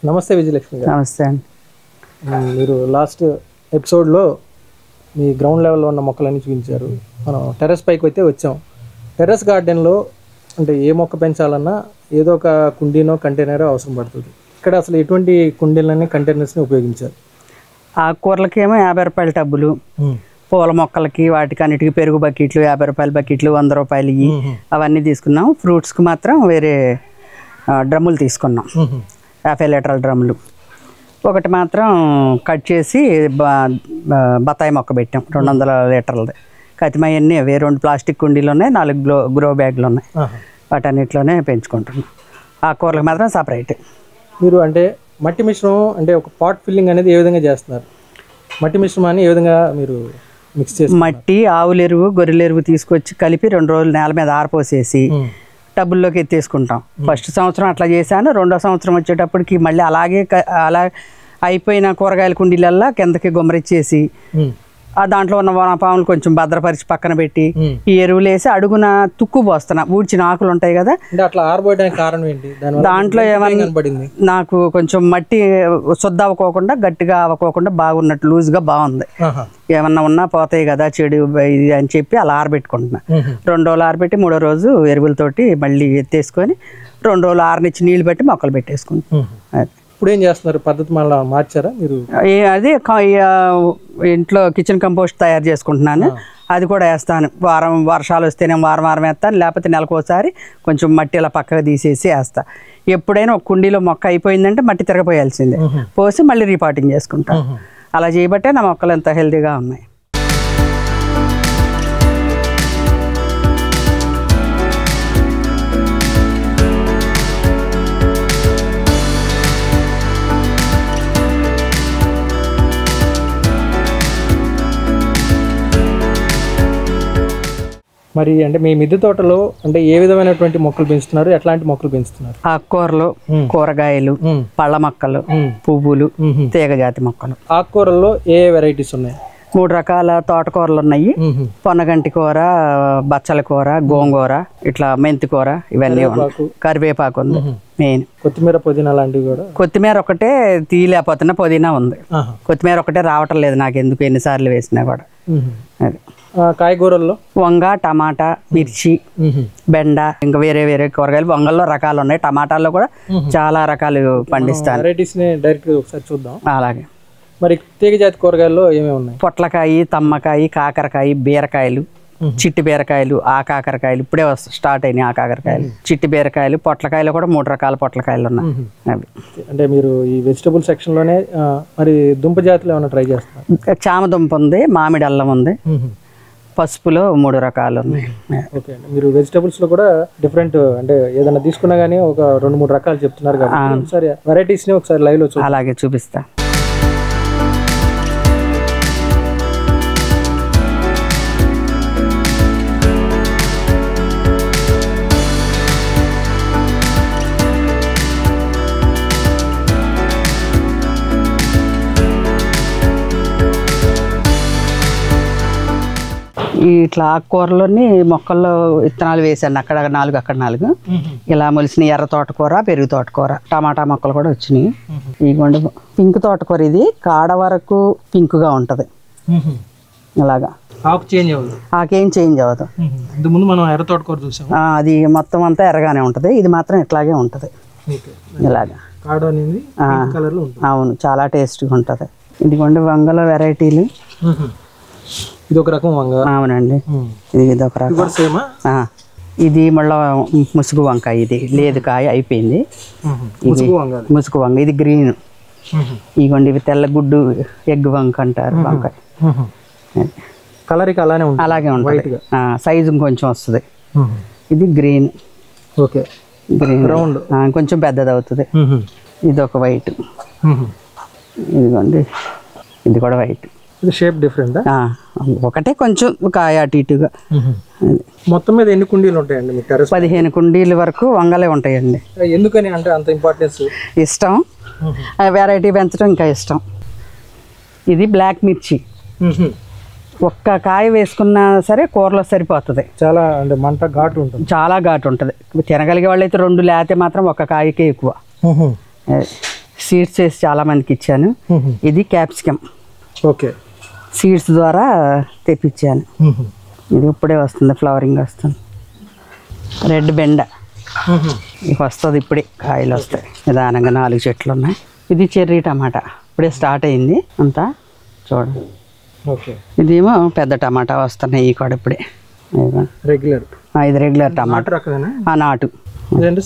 నమస్తే విజయలక్ష్మి గారు. నమస్తే అండి. మీరు లాస్ట్ ఎపిసోడ్లో మీ గ్రౌండ్ లెవెల్లో ఉన్న మొక్కలన్నీ చూపించారు. మనం టెర్రస్ పైకి అయితే వచ్చాం. టెర్రస్ గార్డెన్లో అంటే ఏ మొక్క పెంచాలన్నా ఏదో ఒక కుండీనో కంటైనరో అవసరం పడుతుంది. ఇక్కడ అసలు ఎటువంటి కుండీలని కంటైనర్స్ని ఉపయోగించారు? ఆకుకూరలకేమో 50 రూపాయల టబ్బులు, పూల మొక్కలకి వాటికి అన్నిటికీ పెరుగు బకెట్లు 50 రూపాయల బకెట్లు, 100 రూపాయలు అవన్నీ తీసుకున్నాం. ఫ్రూట్స్కి మాత్రం వేరే డ్రమ్ములు తీసుకున్నాం, 50 లీటర్ల డ్రమ్ములు. ఒకటి మాత్రం కట్ చేసి బత్తాయి మొక్క పెట్టాం 200 లీటర్లది. కతిమయన్నీ అవే 2 ప్లాస్టిక్ కుండీలు ఉన్నాయి, 4 గ్రో బ్యాగ్లు ఉన్నాయి. వాటన్నిటిలోనే పెంచుకుంటున్నాం. ఆకుకూరలకు మాత్రం సపరేట్. మీరు అంటే మట్టి మిశ్రమం అంటే ఒక పాట్ ఫిల్లింగ్ అనేది ఏ విధంగా చేస్తున్నారు? మట్టి మిశ్రమాన్ని ఏ విధంగా మీరు మిక్స్ చేసి? మట్టి, ఆవుల ఎరువు, గొర్రెల ఎరువు తీసుకొచ్చి కలిపి 2 రోజులు నేల మీద ఆరపోసేసి టబ్బుల్లోకి ఎత్తేసుకుంటాం. ఫస్ట్ సంవత్సరం అట్లా చేశాను. 2వ సంవత్సరం వచ్చేటప్పటికి మళ్ళీ అలా అయిపోయిన కూరగాయల కుండీలల్లా కిందకి గుమ్మరిచ్చేసి దాంట్లో ఉన్న వనపాములు కొంచెం భద్రపరిచి పక్కన పెట్టి ఈ ఎరువులు వేసి అడుగున తుక్కు పోస్తున్నా. ఊడ్చిన ఆకులు ఉంటాయి కదా, అట్లా ఆరబోయడానికి కారణం ఏంటి? దాంట్లో ఏమన్నా నాకు కొంచెం మట్టి శుద్ధ అవ్వకోకుండా గట్టిగా అవ్వకోకుండా బాగున్నట్టు లూజ్గా బాగుంది. ఏమన్నా ఉన్నా పోతాయి కదా చెడు ఇది అని చెప్పి అలా ఆరబెట్టుకుంటున్నా. 2 రోజులు ఆరబెట్టి 3వ రోజు ఎరువులతోటి మళ్ళీ ఎత్తేసుకొని 2 రోజులు ఆరనిచ్చి నీళ్ళు పెట్టి మొక్కలు పెట్టేసుకుంటాం. ఇప్పుడు ఏం చేస్తున్నారు? పద్ధతి మళ్ళీ మార్చారా మీరు? అదే ఇంట్లో కిచెన్ కంపోస్ట్ తయారు చేసుకుంటున్నాను. అది కూడా వేస్తాను. వర్షాలు వస్తేనే వారం వేస్తాను, లేకపోతే నెలకోసారి కొంచెం మట్టి ఇలా పక్కగా తీసేసి వేస్తా. ఎప్పుడైనా ఒక కుండీలో మొక్క అయిపోయిందంటే మట్టి తిరగపోయాల్సిందే, పోసి మళ్ళీ రీపాటింగ్ చేసుకుంటాను. అలా చేయబట్టే నా మొక్కలు ఎంత హెల్తీగా ఉన్నాయి. మరి అంటే మీ మిద్దె తోటలో అంటే ఏ విధమైనటువంటి మొక్కలు పెంచుతున్నారు? ఎట్లాంటి మొక్కలు పెంచుతున్నారు? ఆకుకూరలు, కూరగాయలు, పళ్ళ మొక్కలు, పువ్వులు, తీగజాతి మొక్కలు. ఆకుకూరల్లో ఏ వెరైటీస్ ఉన్నాయి? 3 రకాల తోటకూరలు ఉన్నాయి. పొన్నగంటి కూర, బచ్చల కూర, గోంగూర, ఇట్లా మెంతి కూర, ఇవన్నీ ఉన్నాయి. కరివేపాకు ఉంది మెయిన్. కొత్తిమీర, పుదీనా లాంటివి కూడా. కొత్తిమీర ఒకటే తీయలేకపోతున్నా, పుదీనా ఉంది. కొత్తిమీర ఒకటే రావటం లేదు నాకు, ఎందుకు ఎన్నిసార్లు వేసినా కూడా. అది కాయగూరల్లో వంగ, టమాటా, మిర్చి, బెండ, ఇంకా వేరే వేరే కూరగాయలు. వంగల్లో రకాలు ఉన్నాయి, టమాటాల్లో కూడా చాలా రకాలు పండిస్తాను. వెరైటీస్ ని డైరెక్ట్ ఒకసారి చూద్దాం. అలాగే. మరి తీగజాతి కూరగాయల్లో ఏమేమి ఉన్నాయి? పొట్లకాయ, తమ్మకాయ, కాకరకాయ, బీరకాయలు, చిట్టి బీరకాయలు, ఆకాకరకాయలు ఇప్పుడే స్టార్ట్ అయినాయి. ఆకాకరకాయలు, చిట్టి బీరకాయలు, పొట్లకాయలు కూడా 3 రకాల పొట్లకాయలు ఉన్నాయి. అవి అంటే మీరు ఈ వెజిటబుల్ సెక్షన్ లోనే మరి దుంప జాతులు ఏమైనా ట్రై చేస్తున్నారు? చామదుంప ఉంది, మామిడి అల్లం ఉంది, పసుపులో 3 రకాలు ఉన్నాయి. ఓకే అండి. మీరు వెజిటబుల్స్ లో కూడా డిఫరెంట్ అంటే ఏదైనా తీసుకున్నా గానీ ఒక 2-3 రకాలు చెప్తున్నారు కదా, ఒకసారి వెరైటీస్ ని ఒకసారి లైవ్ లో అలాగే చూపిస్తా. ఇట్లా ఆకుకూరలోని మొక్కల్లో విత్తనాలు వేసాను. అక్కడ 4 అక్కడ 4 ఇలా మొలిసిన ఎర్ర తోటకూర, పెరుగు తోటకూర, టమాటా మొక్కలు కూడా వచ్చినాయి. ఇదిగోండి పింక్ తోటకూర. ఇది కాడ వరకు పింక్ గా ఉంటది. ఇలాగా ఆకేం చేంజ్ అవ్వదు. ముందు మనం ఎర్ర తోటకూర చూసాం, అది మొత్తం అంతా ఎర్రగానే ఉంటది. ఇది మాత్రం ఇట్లాగే ఉంటది. ఇలాగా అవును, చాలా టేస్ట్గా ఉంటది. ఇదిగోండి వంగల వెరైటీలు. ఇది ఒక రకం వంగ. అవునండి, ఇది ఒక రకం. ఇది మళ్ళీ ముసుగు వంకాయ. ఇది లేదు, కాయ అయిపోయింది. ముసుగు వంగ. ఇది గ్రీన్. ఇదిగోండి ఇవి తెల్ల గుడ్డు ఎగ్ వంక అంటారు. వంకాయ కలర్ అలాగే ఉంటుంది. సైజు కొంచెం వస్తుంది. ఇది గ్రీన్. ఓకే, గ్రీన్ రౌండ్ కొంచెం పెద్దది అవుతుంది. ఇది ఒక వైట్. ఇదిగోండి ఇది కూడా వైట్. Shape different. ఒకటే కొంచెం కాయ అటు ఇటుగా. మొత్తం మీద ఎన్ని కుండీలు ఉంటాయండి మీ టెర్రస్? 15 కుండీల వరకు వంగలే ఉంటాయండి. ఎందుకని అంటే అంత ఇంపార్టెన్స్? ఇష్టం, వెరైటీ పెంచడం ఇంకా ఇష్టం. ఇది బ్లాక్ మిర్చి. ఒక్క కాయ వేసుకున్నా సరే కూరలో సరిపోతుంది. చాలా అంటే మంట ఘాటు ఉంటుంది. చాలా ఘాటు ఉంటుంది. తినగలిగే వాళ్ళైతే 2 లేతే మాత్రం ఒక కాయకే ఎక్కువ. సీడ్స్ వేసి చాలా మందికి ఇచ్చాను. ఇది క్యాప్సికమ్. ఓకే. సీడ్స్ ద్వారా తెప్పించాను. ఇది ఇప్పుడే వస్తుంది, ఫ్లవరింగ్ వస్తుంది. రెడ్ బెండ ఇక వస్తుంది, ఇప్పుడే కాయలు వస్తాయి నిదానంగా. 4 చెట్లు ఉన్నాయి. ఇది చెర్రీ టమాటా ఇప్పుడే స్టార్ట్ అయింది అంతా చూడండి. ఓకే. ఇదేమో పెద్ద టమాటా వస్తున్నాయి ఈ కూడా ఇప్పుడే. రెగ్యులర్. ఇది రెగ్యులర్ టమాటా. నాటు.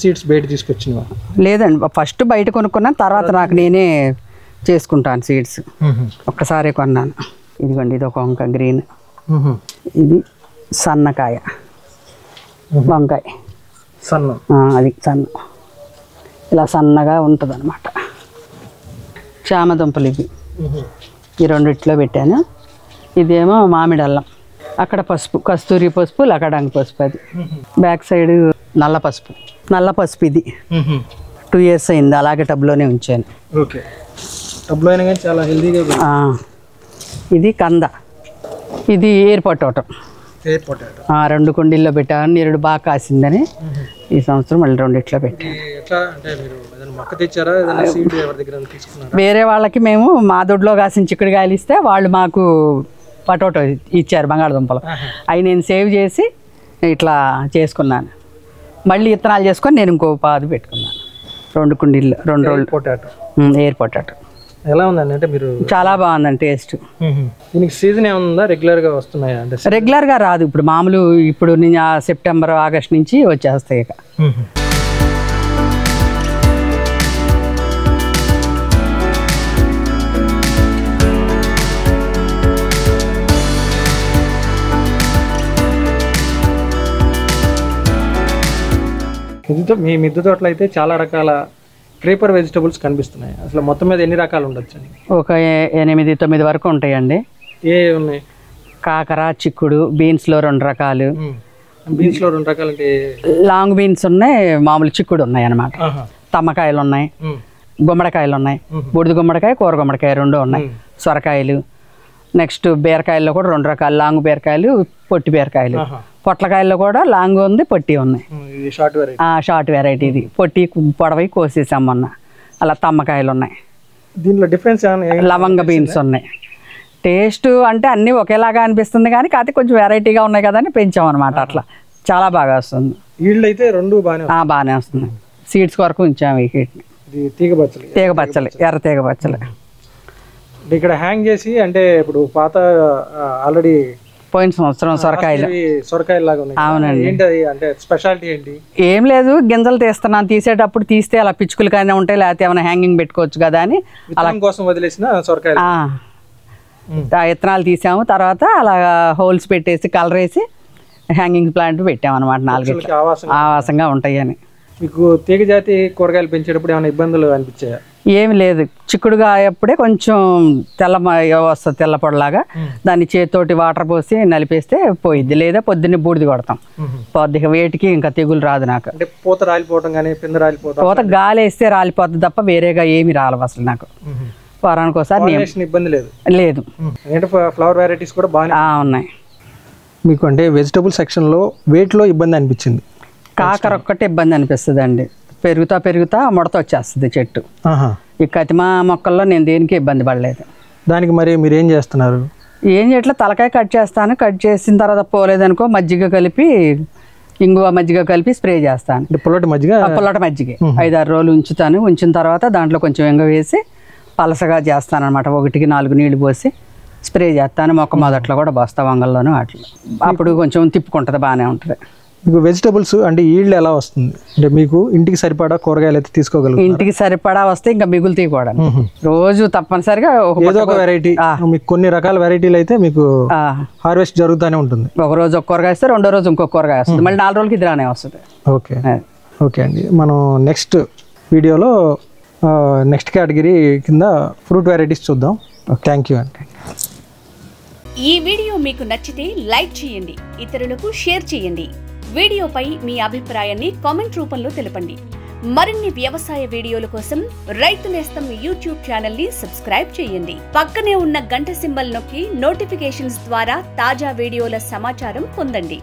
సీడ్స్ బయట తీసుకొచ్చినవా? లేదండి, ఫస్ట్ బయట కొనుక్కున్నాను, తర్వాత నాకు నేనే చేసుకుంటాను సీడ్స్. ఒక్కసారి కొన్నాను. ఇదిగోండి, ఇది ఒక వంకాయ గ్రీన్. ఇది సన్నకాయ వంకాయ. అది సన్న, ఇలా సన్నగా ఉంటుంది అనమాట. చామదుంపలు ఇవి, ఈ రెండిట్లో పెట్టాను. ఇదేమో మామిడి అల్లం. అక్కడ పసుపు, కస్తూరి పసుపు, లకడంగి పసుపు. అది బ్యాక్ సైడ్ నల్ల పసుపు. నల్ల పసుపు ఇది 2 years అయింది, అలాగే టబ్లోనే ఉంచాను. ఓకే. టబ్లో అయినా కానీ చాలా హెల్దీగా. ఇది కంద. ఇది ఎయిర్ పొటాటో. 2 కుండీల్లో పెట్టాను. నీరుడు బాగా కాసిందని ఈ సంవత్సరం మళ్ళీ 2 పెట్టాను. వేరే వాళ్ళకి మేము మా దొడ్లో కాసిన చిక్కుడుకాయలు ఇస్తే వాళ్ళు మాకు పొటాటో ఇచ్చారు, బంగాళదుంపలు. అవి నేను సేవ్ చేసి ఇట్లా చేసుకున్నాను. మళ్ళీ విత్తనాలు చేసుకొని నేను ఇంకో పాదు పెట్టుకున్నాను. 2 కుండీల్లో 2 రోజులు. Potato, air potato. ఎలా ఉందండి? అంటే మీరు చాలా బాగుందండి టేస్ట్. దీనికి సీజన్ ఏముందా? రెగ్యులర్గా వస్తున్నాయా? అంటే రెగ్యులర్గా రాదు. ఇప్పుడు మామూలు ఇప్పుడు నేను సెప్టెంబర్ ఆగస్ట్ నుంచి వచ్చేస్తాయి ఇక. మీ మిద్దె తోటలో అయితే చాలా రకాల క్రీపర్ వెజిటబుల్స్ కనిపిస్తున్నాయి. అసలు మొత్తం మీద ఎన్ని రకాలు ఉండొచ్చు? ఒక 8-9 వరకు ఉంటాయండి. ఏ ఉన్నాయి? కాకర, చిక్కుడు, బీన్స్లో 2 రకాలు. బీన్స్లో 2 రకాలు అంటే లాంగ్ బీన్స్ ఉన్నాయి, మామూలు చిక్కుడు ఉన్నాయి అన్నమాట. తమ్మకాయలు ఉన్నాయి, గుమ్మడికాయలు ఉన్నాయి. బూడిద గుమ్మడికాయ, కూర గుమ్మడికాయ 2 ఉన్నాయి. సొరకాయలు. నెక్స్ట్ బీరకాయల్లో కూడా 2 రకాలు, లాంగ్ బీరకాయలు, పొట్టి బీరకాయలు. పొట్లకాయల్లో కూడా లాంగ్ ఉంది, పొట్టి ఉన్నాయి. Short variety. ఇది పొట్టి పొడవై కోసేసాం మొన్న. అలా తమ్మకాయలు ఉన్నాయి. దీంట్లో డిఫరెన్స్ లవంగ బీన్స్ ఉన్నాయి. టేస్ట్ అంటే అన్నీ ఒకేలాగా అనిపిస్తుంది కానీ కాకపోతే కొంచెం వెరైటీగా ఉన్నాయి కదా అని పెంచాం అనమాట. అట్లా చాలా బాగా వస్తుంది. ఈల్డ్ అయితే 2 బాగానే వస్తుంది. సీడ్స్ వరకు ఉంచాము వీటిని. తీగ బచ్చలి, ఎర్ర తీగ బచ్చలి. ఇక్కడ హ్యాంగ్ చేసి, అంటే ఇప్పుడు పాత ఆల్రెడీ పోయిన సంవత్సరం సొరకాయలు లాగా ఉన్నాయి. అవునండి. ఏంటి అంటే స్పెషాలిటీ ఏంటి? ఏం లేదు, గింజలు తీస్తున్నాను. తీసేటప్పుడు తీస్తే అలా పిచ్చుకలు కానీ ఉంటాయి, లేకపోతే ఏమైనా హ్యాంగింగ్ పెట్టుకోవచ్చు కదా అని అలా కోసం వదిలేసిన సొరకాయలు. విత్తనాలు తీసాము, తర్వాత అలా హోల్స్ పెట్టేసి కలర్ వేసి హ్యాంగింగ్ ప్లాంట్ పెట్టామన్నమాట. 4 ఆవాసంగా ఉంటాయి అని. మీకు తీగ జాతి కూరగాయలు పెంచేటప్పుడు ఏమైనా ఇబ్బందులు అనిపించాయా? ఏమి లేదు. చిక్కుడుగా అప్పుడే కొంచెం వస్తుంది, తెల్ల పొడలాగా. దాన్ని చేతితోటి వాటర్ పోసి నలిపేస్తే పోయిద్ది, లేదా పొద్దున్నే బూడిది కొడతాం. పొద్దుగా వేటికి ఇంకా తెగులు రాదు నాకు. పూత రాలిపోవడం కానీ పింద రాలిపోవడం? పూత గాలి వేస్తే రాలిపోద్ది తప్ప వేరేగా ఏమి రాలవు అసలు నాకు. వారానికి ఒకసారి ఇబ్బంది లేదు. ఫ్లవర్ వెరైటీస్ కూడా బాగా ఉన్నాయి. మీకు అంటే వెజిటబుల్ సెక్షన్లో వేటిలో ఇబ్బంది అనిపించింది? కాకర ఒక్కటే ఇబ్బంది అనిపిస్తుంది అండి. పెరుగుతా ముడత వచ్చేస్తుంది చెట్టు. ఈ కతిమా మొక్కల్లో నేను దేనికి ఇబ్బంది పడలేదు. దానికి మరి మీరు ఏం చేస్తున్నారు? ఏం చేయట్లా, తలకాయ కట్ చేస్తాను. కట్ చేసిన తర్వాత పోలేదనుకో మజ్జిగ కలిపి, ఇంగువ మజ్జిగ కలిపి స్ప్రే చేస్తాను. పుల్లటి మజ్జిగ 5-6 రోజులు ఉంచుతాను. ఉంచిన తర్వాత దాంట్లో కొంచెం ఇంగ వేసి పలసగా చేస్తాను అనమాట. 1కి 4 నీళ్లు పోసి స్ప్రే చేస్తాను. మొక్క మొదట్లో కూడా బస్తా వంగల్లోనూ వాటిలో. అప్పుడు కొంచెం తిప్పుకుంటుంది, బాగానే ఉంటుంది. మీకు వెజిటబుల్స్ అంటే ఈల్డ్ ఎలా వస్తుంది? అంటే మీకు ఇంటికి సరిపడా కూరగాయలు అయితే తీసుకోగలరు? ఇంటికి సరిపడా వస్తే ఇంకా మిగులుతాయి కూడా. రోజు తప్పనిసరిగా ఏదో ఒక వెరైటీ, మీకు కొన్ని రకాల వెరైటీలు అయితే మీకు హార్వెస్ట్ జరుగుతూనే ఉంటుంది. ఒక రోజు ఒక కూరగాయ వస్తే 2వ రోజు ఇంకొక కూరగాయ వస్తుంది, మళ్ళీ 4 రోజులకి ఇది రానే వస్తుంది. ఓకే అండి. మనం నెక్స్ట్ వీడియోలో నెక్స్ట్ కేటగిరీ కింద ఫ్రూట్ వెరైటీస్ చూద్దాం. థ్యాంక్ యూ అండి. ఈ వీడియో మీకు నచ్చితే లైక్ చేయండి, ఇతరులకు షేర్ చేయండి. వీడియోపై మీ అభిప్రాయాన్ని కామెంట్ రూపంలో తెలపండి. మరిన్ని వ్యవసాయ వీడియోల కోసం రైతు నేస్తం యూట్యూబ్ ఛానల్ ని సబ్స్క్రైబ్ చేయండి. పక్కనే ఉన్న గంట సింబల్ నొక్కి నోటిఫికేషన్స్ ద్వారా తాజా వీడియోల సమాచారం పొందండి.